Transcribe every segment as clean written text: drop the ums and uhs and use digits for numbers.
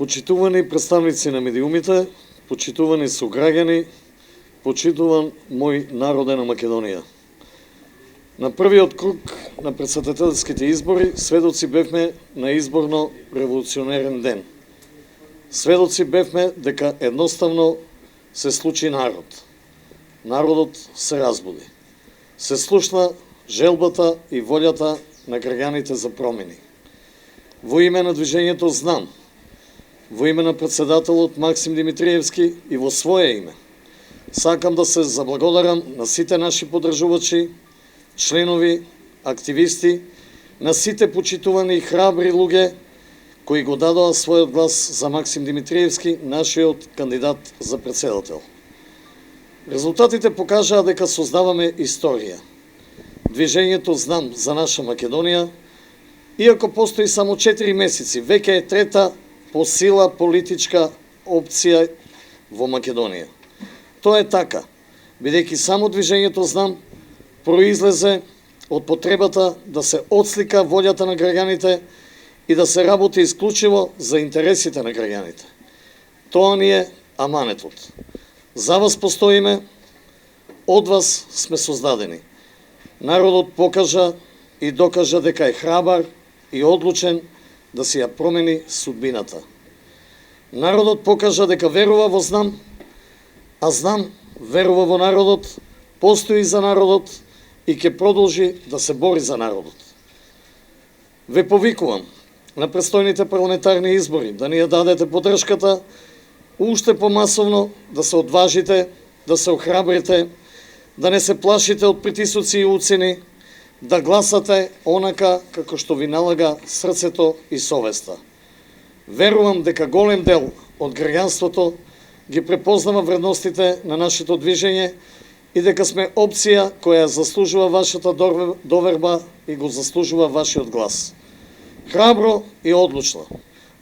Почитувани представници на медиумите, почитувани сограѓани, почитуван мој народе на Македонија. На првиот круг на претседателските избори сведоци бевме на изборно револуционерен ден. Сведоци бевме дека едноставно се случи народ. Народот се разбуди. Се слушна желбата и волјата на граѓаните за промени. Во име на движењето Знам, во име на председателот Максим Димитриевски и во свое име, сакам да се заблагодарам на сите наши поддржувачи, членови, активисти, на сите почитувани и храбри луѓе кои го дадоа својот глас за Максим Димитриевски, нашиот кандидат за председател. Резултатите покажаа дека создаваме историја. Движењето Знам за наша Македонија, иако постои само 4 месеци, веќе е трета по сила политичка опција во Македонија. Тоа е така, бидејќи само движењето Знам произлезе од потребата да се отслика волјата на граѓаните и да се работи исклучиво за интересите на граѓаните. Тоа ни е аманетот. За вас постоиме, од вас сме создадени. Народот покажа и докажа дека е храбар и одлучен да си ја промени судбината. Народот покажа дека верува во Знам, а Знам верува во народот, постои за народот и ќе продолжи да се бори за народот. Ве повикувам на престојните парламентарни избори да ни ја дадете поддршката, уште помасовно да се одважите, да се охрабрите, да не се плашите од притисоци и уцени, да гласате онака како што ви налага срцето и совеста. Верувам дека голем дел од граѓанството ги препознава вредностите на нашето движење и дека сме опција која заслужува вашата доверба и го заслужува вашиот глас. Храбро и одлучно,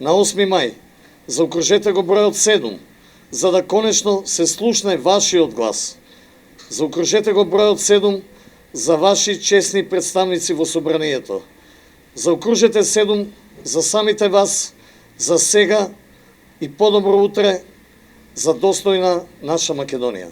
на 8 мај, заокружете го бројот 7, за да конечно се слушне вашиот глас. Заокружете го бројот 7 за ваши честни представници во собранието. Заокружете 7 за самите вас, за сега и подобро утре, за достојна наша Македонија.